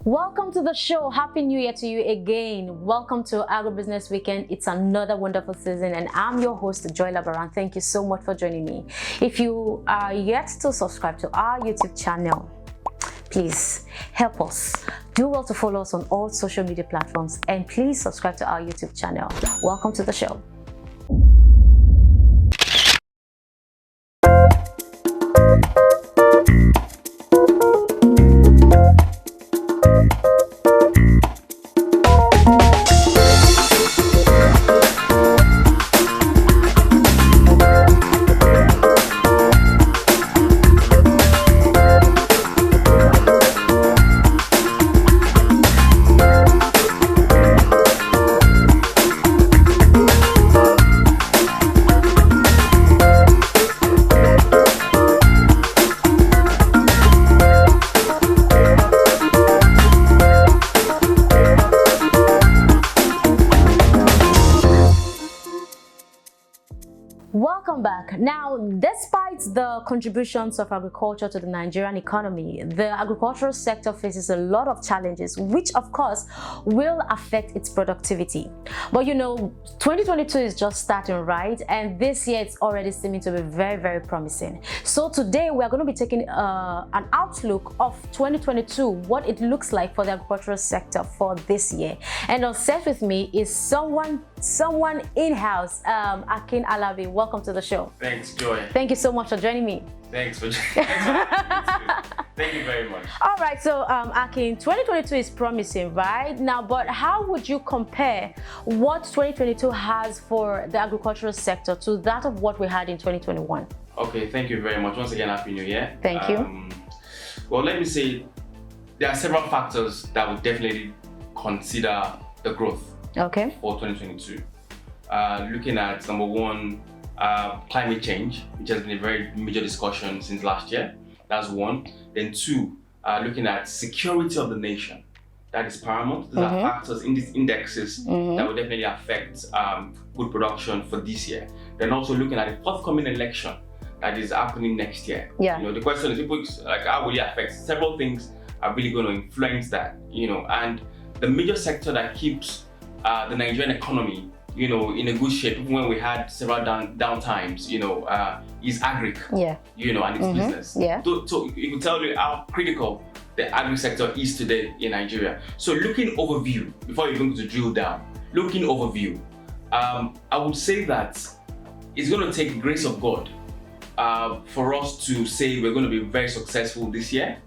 Welcome to the show. Happy New Year to you again. Welcome to Agribusiness Weekend. It's another wonderful season and I'm your host, Joy Labaran. Thank you so much for joining me. If you are yet to subscribe to our YouTube channel, please help us. Do well to follow us on all social media platforms and please subscribe to our YouTube channel. Welcome to the show. Welcome back. Now, despite the contributions of agriculture to the Nigerian economy, the agricultural sector faces a lot of challenges, which of course will affect its productivity. But you know, 2022 is just starting, right? And this year it's already seeming to be very, very promising. So today we are going to be taking an outlook of 2022, what it looks like for the agricultural sector for this year. And on set with me is someone in-house, Akin Alabi. Welcome to the show. Thanks, Joy. Thank you so much for joining me. Thanks for joining me. Thank you very much. All right, so Akin, 2022 is promising, right? Now, but how would you compare what 2022 has for the agricultural sector to that of what we had in 2021? Okay, thank you very much. Once again, Happy New Year. Thank you. Well, let me say there are several factors that would definitely consider the growth for 2022. Looking at number one, climate change, which has been a very major discussion since last year. That's one. Then two, looking at security of the nation. That is paramount. Those are factors in these indexes that will definitely affect food production for this year. Then also looking at the forthcoming election that is happening next year. Yeah. You know, the question is, people like, how will it affect? Several things are really going to influence that. You know, and the major sector that keeps the Nigerian economy, you know, in a good shape, even when we had several down times, you know, is agric, you know, and its business. Yeah. So it will tell you how critical the agri sector is today in Nigeria. So looking overview, before you're going to drill down, looking overview, I would say that it's going to take the grace of God for us to say we're going to be very successful this year,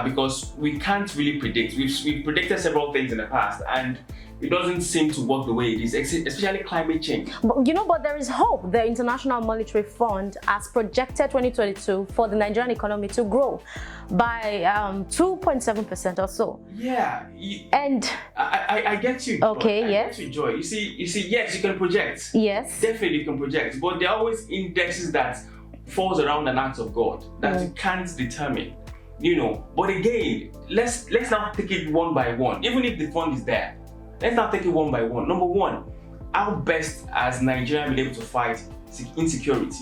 because we can't really predict. We've predicted several things in the past and it doesn't seem to work the way it is, especially climate change. But, you know, but there is hope. The International Monetary Fund has projected 2022 for the Nigerian economy to grow by 2.7% or so. Yeah. And I get you. Okay, I get you, Joy. You see, yes, you can project. Yes. Definitely you can project, but there are always indexes that falls around an act of God that you can't determine. You know, but again, let's now take it one by one. Even if the fund is there, let's now take it one by one. Number one, how best has Nigeria been able to fight insecurity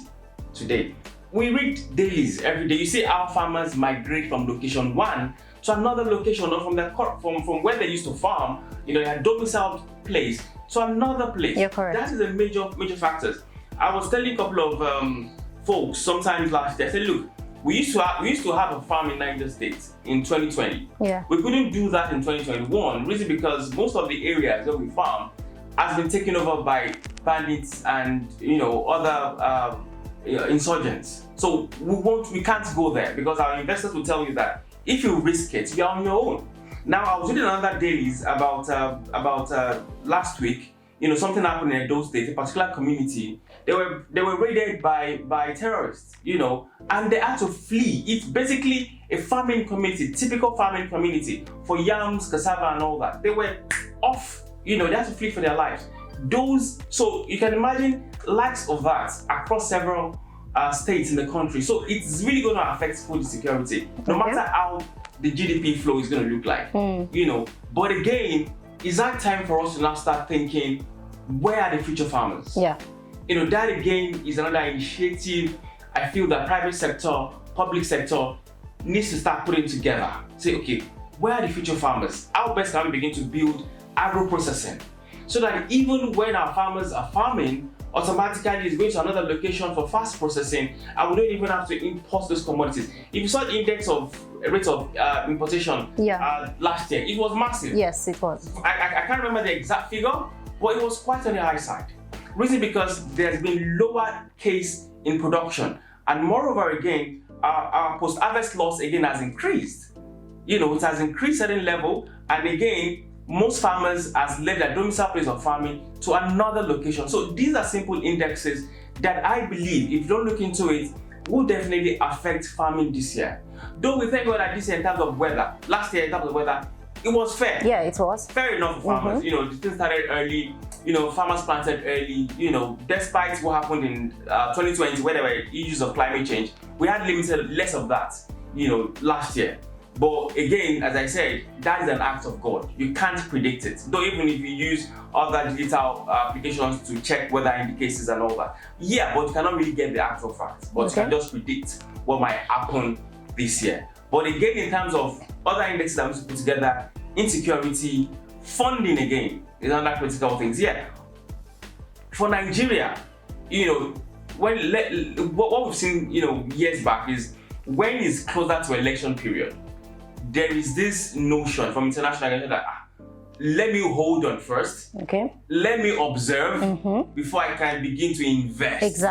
today? We read dailies every day. You see how farmers migrate from location one to another location, or from where they used to farm, you know, their domiciled place to another place. You're correct. That is a major factors. I was telling a couple of folks sometimes last year. I said, look, we used to have a farm in Niger State in 2020. Yeah. We couldn't do that in 2021. Reason because most of the areas that we farm has been taken over by bandits and, you know, other insurgents. So we can't go there because our investors will tell you that if you risk it, you're on your own. Now I was reading another dailies about last week. You know, something happened in those states, a particular community. They were raided by terrorists, you know, and they had to flee. It's basically a farming community, typical farming community for yams, cassava and all that. They were off, you know, they had to flee for their lives. So you can imagine likes of that across several states in the country. So it's really going to affect food security, no matter how the GDP flow is going to look like, you know. But again, is that time for us to now start thinking, where are the future farmers? Yeah. You know, that again is another initiative I feel that private sector, public sector needs to start putting together. Say, okay, where are the future farmers? How best can we begin to build agro-processing? So that even when our farmers are farming, automatically it's going to another location for fast processing, and we don't even have to import those commodities. If you saw the rate of importation last year, it was massive. Yes, it was. I can't remember the exact figure, but it was quite on the high side. Reason because there's been lower case in production, and moreover again, our post-harvest loss again has increased. It has increased at a level, and again, most farmers has left their domicile place of farming to another location. So these are simple indexes that I believe, if you don't look into it, will definitely affect farming this year. Though we thank God that this year in terms of weather, last year in terms of weather, it was fair. Yeah, it was. Fair enough for farmers. The thing started early, farmers planted early, despite what happened in 2020 where there were issues of climate change, we had less of that, last year. But again, as I said, that is an act of God. You can't predict it. Though even if you use other digital applications to check weather indicators and all that. Yeah, but you cannot really get the actual facts. But you can just predict what might happen this year. But again, in terms of other indexes that we need to put together, insecurity, funding again is another critical things. Yeah. For Nigeria, what we've seen, years back is when it's closer to election period, there is this notion from international organizations that let me hold on first. Okay. Let me observe before I can begin to invest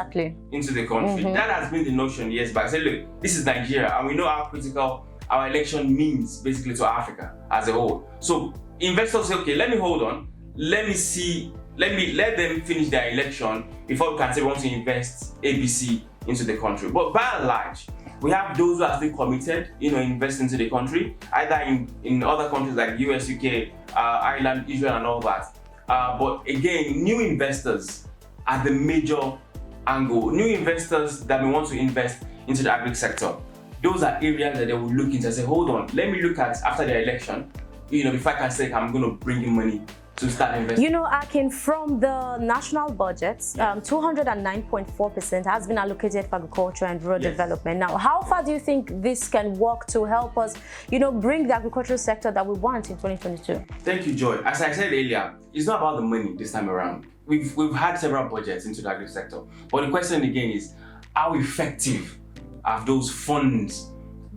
into the country. That has been the notion years back. Say, look, this is Nigeria, and we know how critical our election means basically to Africa as a whole. So investors say, okay, let me hold on. Let them finish their election before we can say we want to invest ABC into the country. But by and large, we have those who are still committed, invest into the country, either in other countries like US, UK, Ireland, Israel, and all that. But again, new investors are the major angle. New investors that we want to invest into the agri sector. Those are areas that they will look into and say, hold on, let me look at after the election, before I can say I'm going to bring in money to start investing. Akin, from the national budget, 209.4% has been allocated for agriculture and rural development. Now, how far do you think this can work to help us, bring the agricultural sector that we want in 2022? Thank you, Joy. As I said earlier, it's not about the money this time around. We've had several budgets into the agri sector, but the question again is, how effective have those funds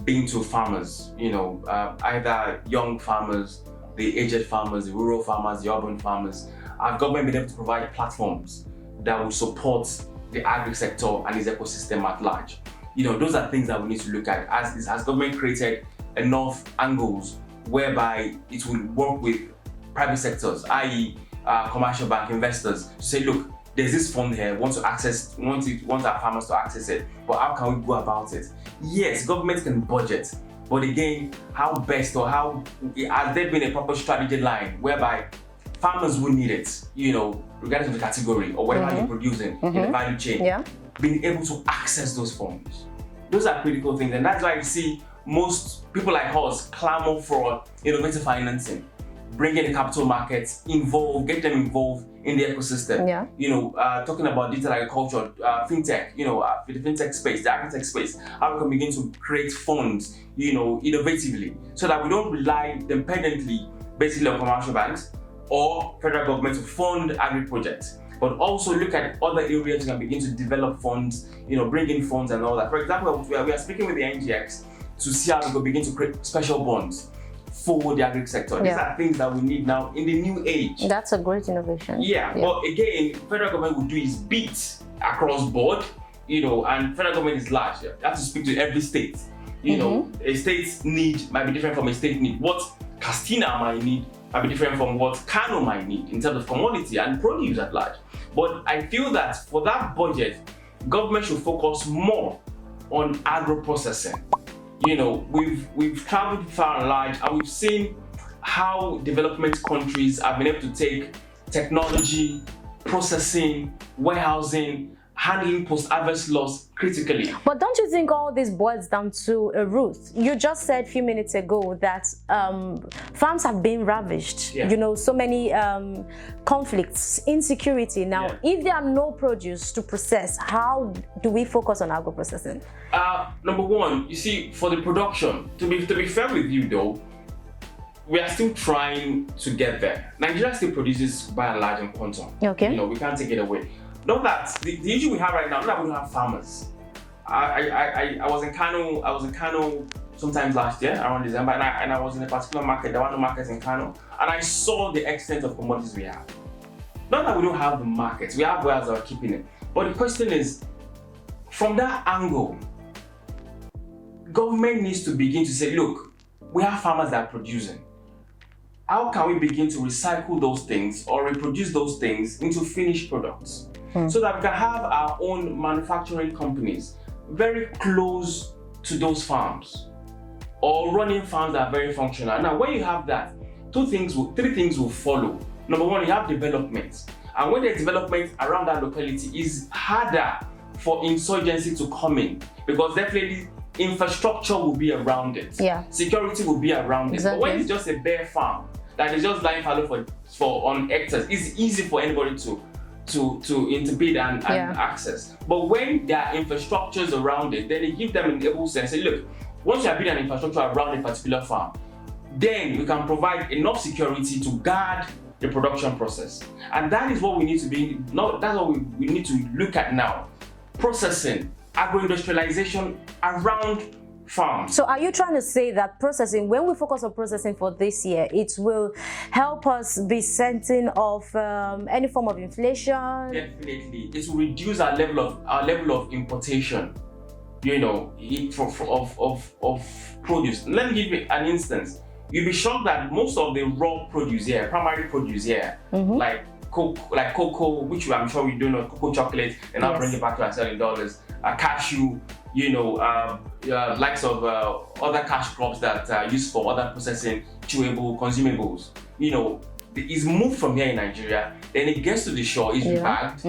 been to farmers? Either young farmers, the aged farmers, the rural farmers, the urban farmers. Our government been able to provide platforms that will support the agri sector and its ecosystem at large. Those are things that we need to look at. Has government created enough angles whereby it will work with private sectors, i.e. Commercial bank investors, to say, look, there's this fund here, want our farmers to access it, but how can we go about it? Yes, government can budget, but again, how best or has there been a proper strategy line whereby farmers will need it, regardless of the category or whatever you're producing in the value chain, being able to access those funds. Those are critical things, and that's why you see most people like us clamor for innovative financing, bringing the capital markets get them involved in the ecosystem. Talking about digital agriculture, fintech, the fintech space, the agritech space, how we can begin to create funds, innovatively, so that we don't rely dependently basically on commercial banks or federal government to fund agri projects, but also look at other areas you can begin to develop funds, bring in funds and all that. For example, we are speaking with the NGX to see how we can begin to create special bonds for the agri sector. These are things that we need now in the new age. That's a great innovation. But again, federal government will do its bit across board, and federal government is large. You have to speak to every state. A state's need might be different from a state need. What Castina might need might be different from what Kano might need in terms of commodity and produce at large. But I feel that for that budget, government should focus more on agro processing. We've traveled far and large, and we've seen how development countries have been able to take technology, processing, warehousing, handling post-harvest loss critically. But don't you think all this boils down to a root? You just said a few minutes ago that farms have been ravished. So many conflicts, insecurity. Now, if there are no produce to process, how do we focus on agro-processing? Number one, you see, for the production, to be fair with you though, we are still trying to get there. Nigeria still produces by and large in quantum. Okay. We can't take it away. Not that the issue we have right now, not that we don't have farmers. I was in Kano sometimes last year around December, and I was in a particular market, there were no markets in Kano, and I saw the extent of commodities we have. Not that we don't have the markets, we have wares that are keeping it. But the question is, from that angle, government needs to begin to say, look, we have farmers that are producing. How can we begin to recycle those things or reproduce those things into finished products so that we can have our own manufacturing companies very close to those farms or running farms that are very functional? Now, when you have that, three things will follow. Number one, you have development. And when there's development around that locality, it's harder for insurgency to come in because definitely infrastructure will be around it. Yeah. Security will be around exactly. it. But when it's just a bare farm that is just lying fallow for on hectares, it's easy for anybody to interpret and access. But when there are infrastructures around it, then they give them an able sense. Say, look, once you have built an infrastructure around a particular farm, then we can provide enough security to guard the production process. And that is what we need to be, that's what we need to look at now. Processing, agro-industrialization around farms. So are you trying to say that processing, when we focus on processing for this year, it will help us be certain of any form of inflation? Definitely. It will reduce our level of importation, of produce. Let me give you an instance. You'll be shocked that most of the raw produce here, primary produce here, like cocoa, which I'm sure we do know, cocoa chocolate, and I'll bring it back to our selling dollars, cashew, likes of other cash crops that are used for other processing, chewable, consumables, is moved from here in Nigeria, then it gets to the shore, is repacked,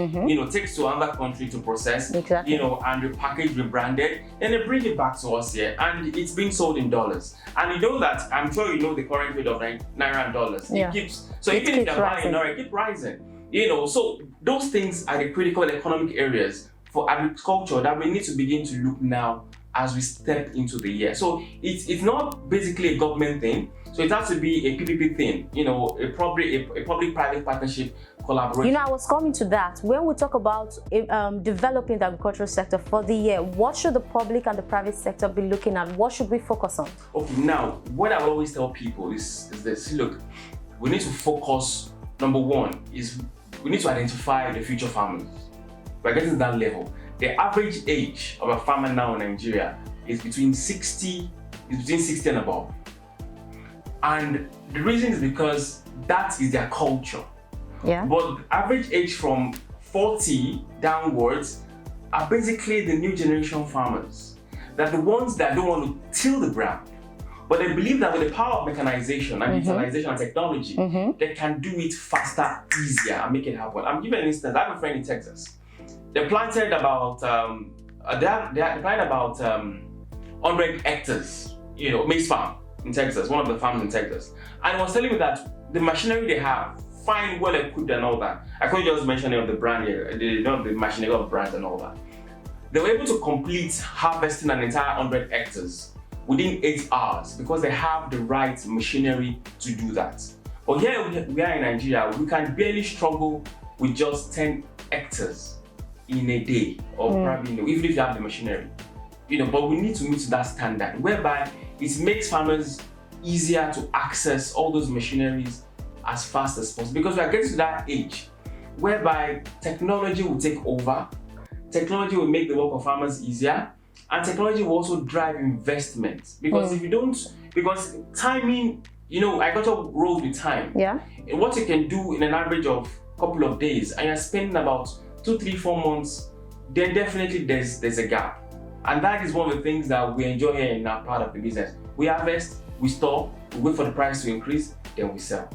takes to another country to process, and repackaged, rebranded, and they bring it back to us here, and it's being sold in dollars. And you know that, I'm sure you know the current rate of Naira and dollars. It keeps, so even if you're buying Naira, it keeps rising. So those things are the critical economic areas for agriculture that we need to begin to look now as we step into the year. So it's not basically a government thing. So it has to be a PPP thing, a public-private partnership collaboration. I was coming to that. When we talk about developing the agricultural sector for the year, what should the public and the private sector be looking at? What should we focus on? Okay, now, what I always tell people is this. Look, we need to focus, number one, is we need to identify the future farmers. We're getting to that level. The average age of a farmer now in Nigeria is between 60 and above. And the reason is because that is their culture. Yeah. But the average age from 40 downwards are basically the new generation farmers. They're the ones that don't want to till the ground. But they believe that with the power of mechanization and digitalization and technology, they can do it faster, easier, and make it happen. I'm giving an instance. I have a friend in Texas. They planted about 100 hectares, maize farm in Texas, one of the farms in Texas. And he was telling me that the machinery they have, fine, well equipped and all that. I couldn't just mention the name of the brand here, the machinery of brands and all that. They were able to complete harvesting an entire 100 hectares within 8 hours because they have the right machinery to do that. But here we are in Nigeria, we can barely struggle with just 10 hectares in a day, or probably even if you have the machinery. But we need to meet that standard whereby it makes farmers easier to access all those machineries as fast as possible, because we are getting to that age whereby technology will take over, technology will make the work of farmers easier, and technology will also drive investment. Because if you don't, because timing, agriculture rolls with time. Yeah. And what you can do in an average of a couple of days, and you're spending about 2, 3, 4 months, then definitely there's a gap. And that is one of the things that we enjoy here in our part of the business. We harvest, we store, we wait for the price to increase, then we sell.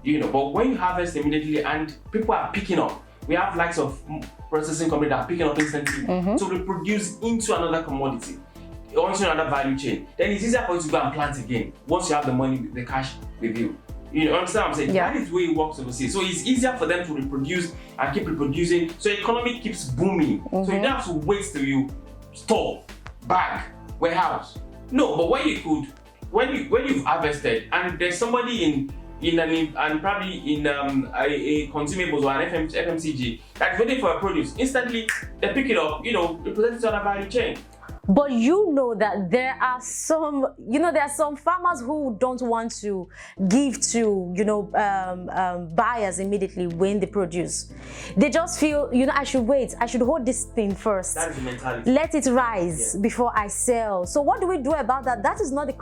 But when you harvest immediately and people are picking up, we have likes of processing companies that are picking up instantly to reproduce into another commodity or into another value chain, then it's easier for you to go and plant again once you have the money, the cash with you. You understand what I'm saying? Yeah. That is the way it works overseas. So it's easier for them to reproduce and keep reproducing. So the economy keeps booming. So you don't have to wait till you store, bag, warehouse. No, but when you could when you've harvested and there's somebody probably in a consumables or an FMCG that's waiting for a produce, instantly they pick it up, they present it on a value chain. But that there are some, there are some farmers who don't want to give to, buyers immediately when they produce. They just feel, I should wait. I should hold this thing first. That is the mentality. Let it rise before I sell. So what do we do about that? That is not a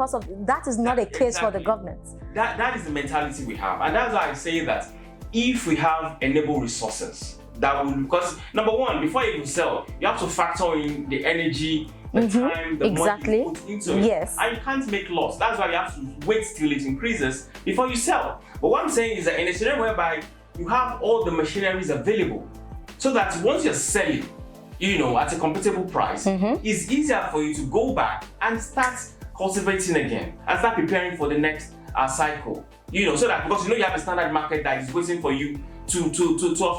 case for the government. That is the mentality we have. And that's why I say that if we have enable resources, that will, because number one, before you sell, you have to factor in the energy, the time, the money you put into it. Yes. And you can't make loss. That's why you have to wait till it increases before you sell. But what I'm saying is that in a scenario whereby you have all the machineries available, so that once you're selling, at a competitive price, it's easier for you to go back and start cultivating again and start preparing for the next cycle. So that because you have a standard market that is waiting for you to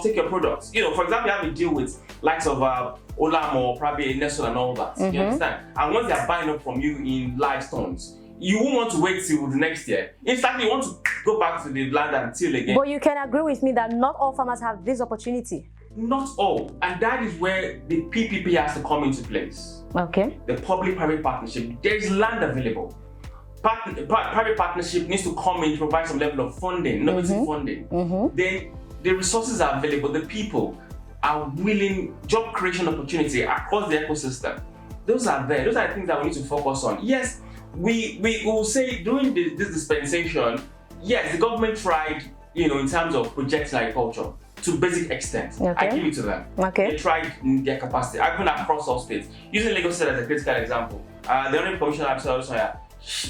take your products. For example, you have a deal with likes of Olam or probably Int'l and all that. You understand? And once they are buying up from you in live tons, you won't want to wait till the next year. In fact, you want to go back to the land and till again. But you can agree with me that not all farmers have this opportunity. Not all. And that is where the PPP has to come into place. Okay. The public-private partnership. There is land available. Private partnership needs to come in to provide some level of funding, innovative funding. Then the resources are available, the people are willing, job creation opportunity across the ecosystem. Those are there. Those are the things that we need to focus on. Yes, we will say during this dispensation, yes, the government tried, in terms of projecting agriculture to basic extent. I give it to them. They tried in their capacity, even across all states. Using Lagos State as a critical example, the Honorable Commissioner also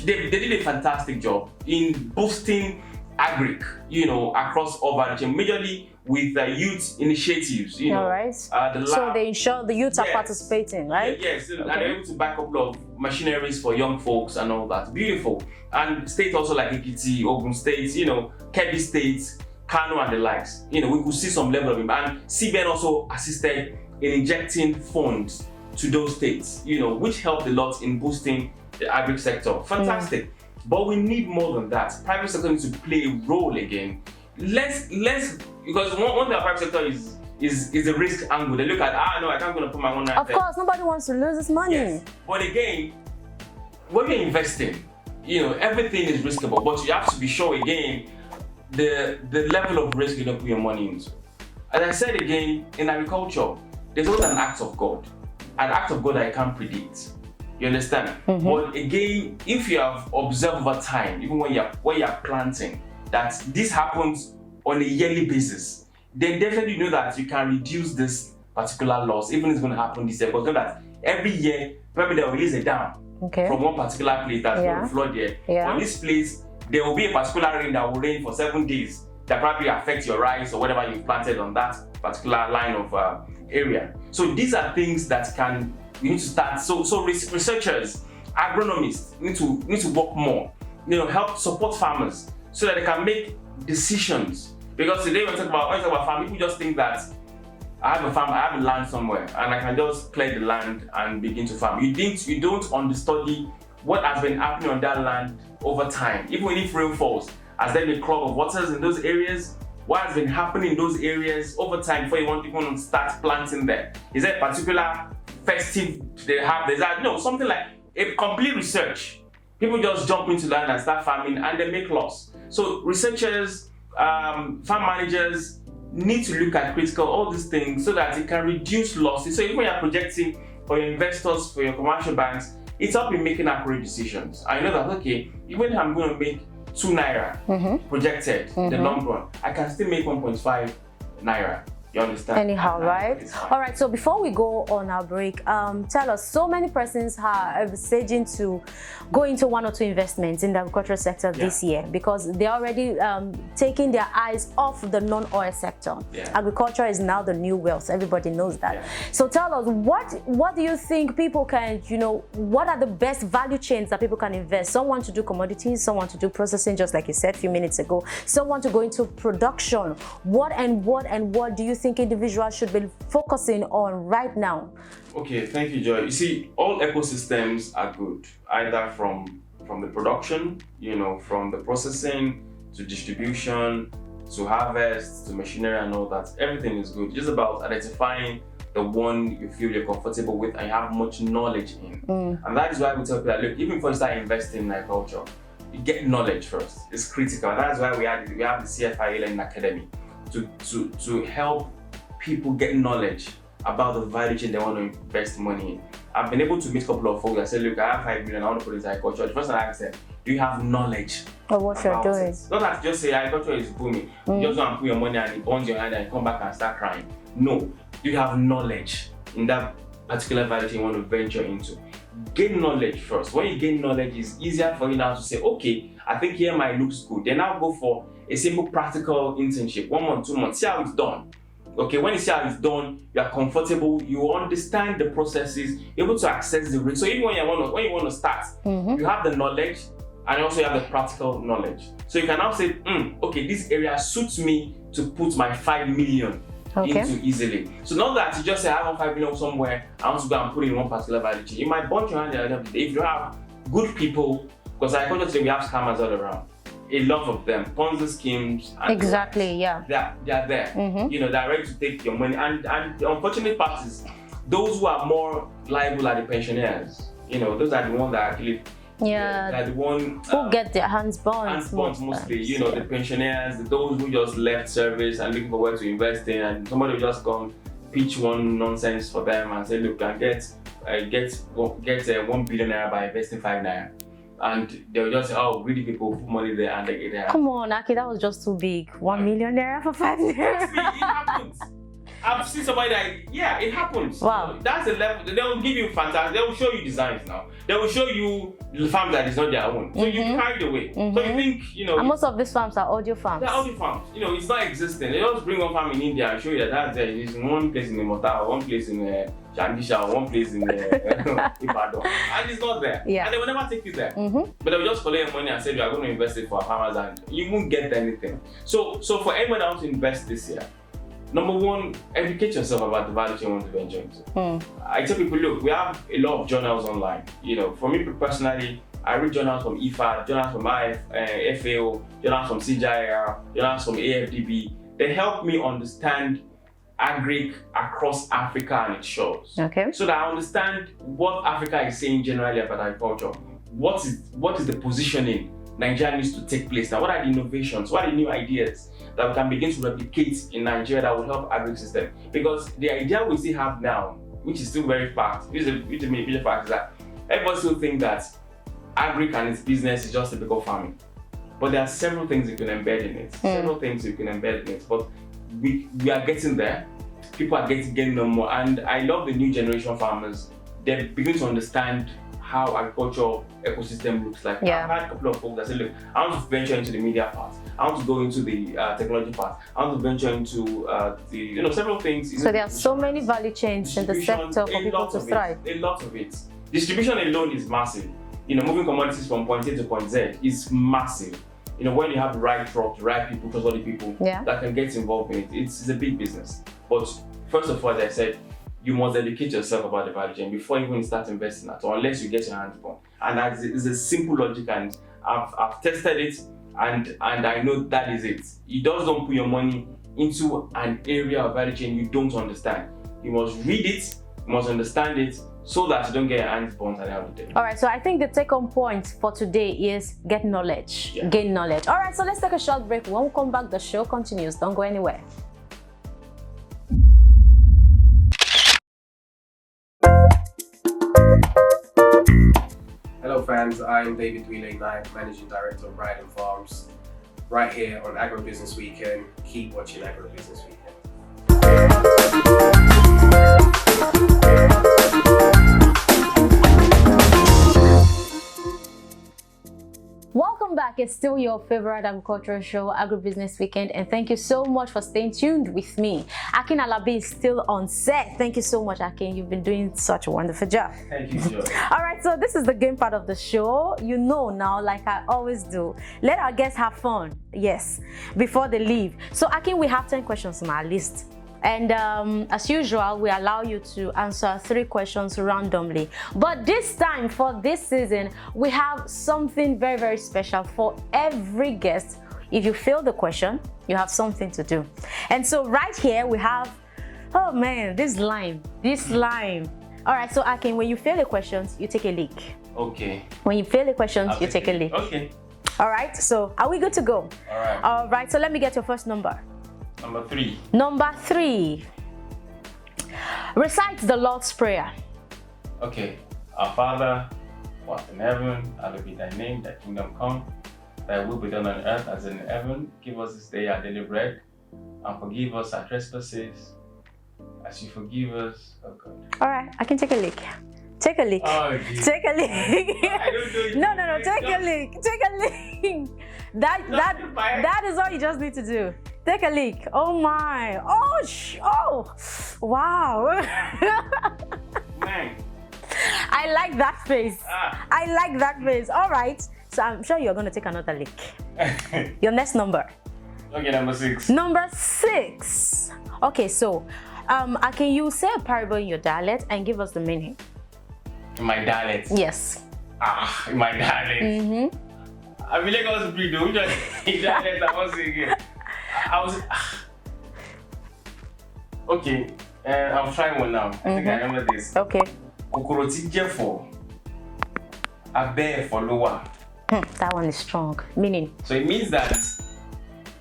they did a fantastic job in boosting agric, across all value chain, majorly with youth initiatives, All right. So they ensure the youth are participating, right? Yes, and they're able to back up a lot of machineries for young folks and all that. Beautiful. And states also like Ekiti, Ogun State, Kebbi State, Kano and the likes. We could see some level of it. And CBN also assisted in injecting funds to those states, which helped a lot in boosting the agri sector. Fantastic. But we need more than that. Private sector needs to play a role again. Let's because one thing the private sector is the risk angle. They look at, no, I can't go and put my money. Of course, nobody wants to lose this money. Yes. But again, when you're investing, everything is riskable, but you have to be sure again the level of risk you don't put your money into. As I said again, in agriculture, there's always an act of God. An act of God that I can't predict. You understand? But again, if you have observed over time, even when you're planting, that this happens on a yearly basis, then definitely know that you can reduce this particular loss, even if it's going to happen this year. Because know that every year, probably they'll release a dam from one particular place that's going to flood there. On this place, there will be a particular rain that will rain for 7 days that probably affects your rice or whatever you've planted on that particular line of area. So these are things that we need to start. So researchers, agronomists need to work more. Help support farmers so that they can make decisions. Because today when we talk about farm, people just think that I have a farm, I have a land somewhere, and I can just clear the land and begin to farm. You don't understudy what has been happening on that land over time. Even if rain falls, has there been a clog of waters in those areas? What has been happening in those areas over time before you want to start planting there? Is there a particular festive they have? Something like a complete research. People just jump into land and start farming and they make loss. So researchers, farm managers need to look at critical all these things so that it can reduce losses. So even when you're projecting for your investors, for your commercial banks, it's up in making accurate decisions. I know that, okay, even if I'm going to make 2 naira projected in the long run, I can still make 1.5 naira. You understand? Anyhow, right? All right, so before we go on our break, tell us, so many persons are envisaging to go into 1 or 2 investments in the agricultural sector this year because they're already taking their eyes off the non-oil sector. Agriculture is now the new wealth. Everybody knows that. So tell us, what do you think people can, what are the best value chains that people can invest? Some want to do commodities, some want to do processing, just like you said a few minutes ago. Some want to go into production. What do you think individuals should be focusing on right now? Okay, thank you, Joy. You see, all ecosystems are good, either from from the production, from the processing to distribution to harvest to machinery and all that. Everything is good. Just about identifying the one you feel you're comfortable with and you have much knowledge in. And that is why we tell people that, look, even before you start investing in agriculture, you get knowledge first. It's critical. And that's why we have the CFI Learning Academy to help people get knowledge about the value chain they want to invest money in. I've been able to meet a couple of folks that say, look, I have 5 million, I want to put it into agriculture. The first thing I ask them, do you have knowledge of what you're doing? Not that just say agriculture is booming. You just want to put your money and it burns your hand and you come back and start crying. No, you have knowledge in that particular value chain you want to venture into. Gain knowledge first. When you gain knowledge, it's easier for you now to say, okay, I think here might looks good. Then now go for a simple practical internship, 1 month, 2 months, see how it's done. Okay, when you see how it's done, you are comfortable, you understand the processes, you're able to access the risk. So even when you want to start, you have the knowledge and also you have the practical knowledge. So you can now say, okay, this area suits me to put my 5 million into easily. So not that you just say, I want 5 million somewhere, I want to go and put it in one particular value chain. You might bunch your hand there. If you have good people, because I told you we have scammers all around. A lot of them, Ponzi schemes. Exactly, yeah. They are there. They're ready to take your money. And the unfortunate part is, those who are more liable are the pensioners. Those are the ones that actually, they're the one who get their hands burnt. Hands burnt mostly. The pensioners, those who just left service and looking for where to invest in, and somebody will just come pitch one nonsense for them and say, look, I get 1 billion naira by investing 5 naira. And they'll just say, oh, greedy people put money there and they get there. Come on, Aki, that was just too big. 1 million naira for 5 naira. See, it happens. I've seen somebody that, it happens. Wow. That's the level. They will give you fantastic. They will show you designs now. They will show you the farms that is not their own. So you carry the way. So you think, And most of these farms are audio farms. They're audio farms. It's not existing. They just bring one farm in India and show you that that's there. It's in one place in Mota, one place in Chandisha, one place in Ibadan. And it's not there. Yeah. And they will never take you there. But they will just collect your money and say, you are going to invest it for farmers and you won't get anything. So for anyone that wants to invest this year, number one, educate yourself about the value chain you want to venture into. I tell people, look, we have a lot of journals online. For me personally, I read journals from IFA, journals from FAO, journals from CGIAR, journals from AFDB. They help me understand agric across Africa and its shores. Okay. So that I understand what Africa is saying generally about agriculture. What is the positioning Nigeria needs to take place now? What are the innovations? What are the new ideas that we can begin to replicate in Nigeria that will help agri system? Because the idea we still have now, which is still very fact, which is a major fact, is that everybody still think that agric and its business is just typical farming. But there are several things you can embed in it. Several things you can embed in it. But we are getting there. People are getting them more. And I love the new generation farmers. They begin to understand how agricultural ecosystem looks like. I've had a couple of folks that say, look, I want to venture into the media part. I want to go into the technology part. I want to venture into several things. So there are so many value chains in the sector for people to thrive. A lot of it. Distribution alone is massive. Moving commodities from point A to point Z is massive. When you have the right truck, the right people, trustworthy people that can get involved in it, it's a big business. But first of all, as I said, you must educate yourself about the value chain before you even start investing at all, unless you get your hands on. And that is a simple logic, and I've tested it, and I know that is it. You just don't put your money into an area of value chain you don't understand. You must read it, you must understand it, so that you don't get your hands burnt at the end of the day. All right, so I think the take-home point for today is get knowledge, gain knowledge. All right, so let's take a short break. When we come back, the show continues. Don't go anywhere. Hello fans, I'm David Wheeling, Managing Director of Ride and Farms, right here on Agribusiness Weekend. Keep watching Agribusiness Weekend. Welcome back. It's still your favorite agricultural show, Agribusiness Weekend, and thank you so much for staying tuned with me. Akin Alabi is still on set. Thank you so much, Akin. You've been doing such a wonderful job. Thank you, Joy. All right, so this is the game part of the show. Now, like I always do, let our guests have fun. Yes, before they leave. So, Akin, we have 10 questions on our list. And as usual, we allow you to answer 3 questions randomly. But this time, for this season, we have something very, very special for every guest. If you fail the question, you have something to do. And so right here we have, oh man, this lime. All right, so Akin, when you fail the questions, you take a leak. Okay. When you fail the questions, you take a leak. Okay. All right, so are we good to go? All right. All right, so let me get your first number. Number 3. Number 3. Recite the Lord's Prayer. Okay. Our Father, who art in heaven, hallowed be thy name, thy kingdom come, thy will be done on earth as in heaven. Give us this day our daily bread, and forgive us our trespasses, as you forgive us, oh God. All right, I can take a leak. Take a leak. Oh, take a leak. I don't do it. No. Take a leak. Take a leak. That is all you just need to do. Take a leak. Oh my. Oh. Wow. Man. I like that face. I like that face. All right. So I'm sure you're going to take another leak. Your next number. Okay, number 6. Number 6. Okay, so can you say a parable in your dialect and give us the meaning? In my dialect? Yes. In my dialect. I feel like I was pretty dude. In dialect, I was again. I was. Okay, I'll try one now. I think I remember this. Okay. Kokoroti jefo, abe follower. That one is strong. Meaning? So it means that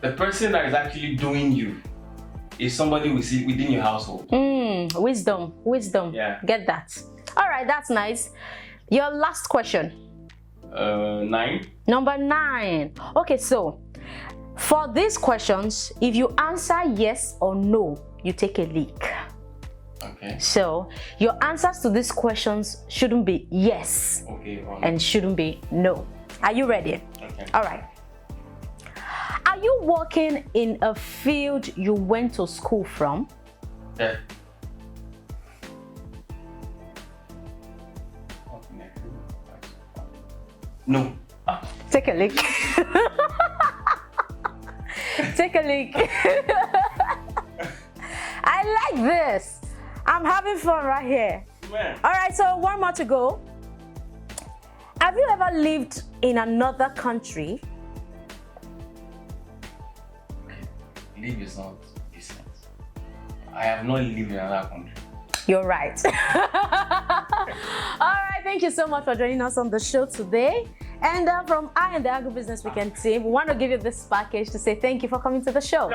the person that is actually doing you is somebody we see within your household. Wisdom. Yeah. Get that. All right, that's nice. Your last question. 9. Number 9. Okay, so for these questions, if you answer yes or no, you take a leak. Okay. So your answers to these questions shouldn't be yes. Okay. And shouldn't be no. Are you ready? Okay. All right. Are you working in a field you went to school from? Yeah. No. Take a leak. Take a leak. I like this. I'm having fun right here. Man. All right, so one more to go. Have you ever lived in another country? Live is not decent. I have not lived in another country. You're right. All right, thank you so much for joining us on the show today. And from I and the Agribusiness Weekend team, we want to give you this package to say thank you for coming to the show.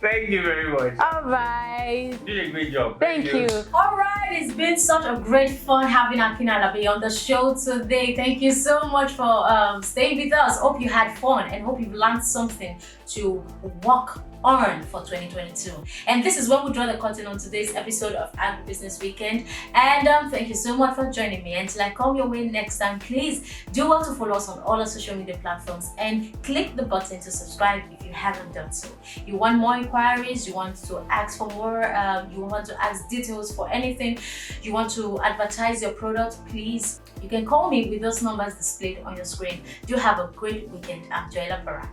Thank you very much. All right. You did a great job. Thank you. All right, it's been such a great fun having Akin and Alabi on the show today. Thank you so much for staying with us. Hope you had fun and hope you've learned something to work on for 2022. And this is when we draw the curtain on today's episode of Agribusiness Weekend. And thank you so much for joining me. Until I come your way next time, please do well to follow us on all our social media platforms and click the button to subscribe if you haven't done so. You want more inquiries, you want to ask for more, you want to ask details for anything, you want to advertise your product, please, you can call me with those numbers displayed on your screen. Do have a great weekend. I'm Joella Farah.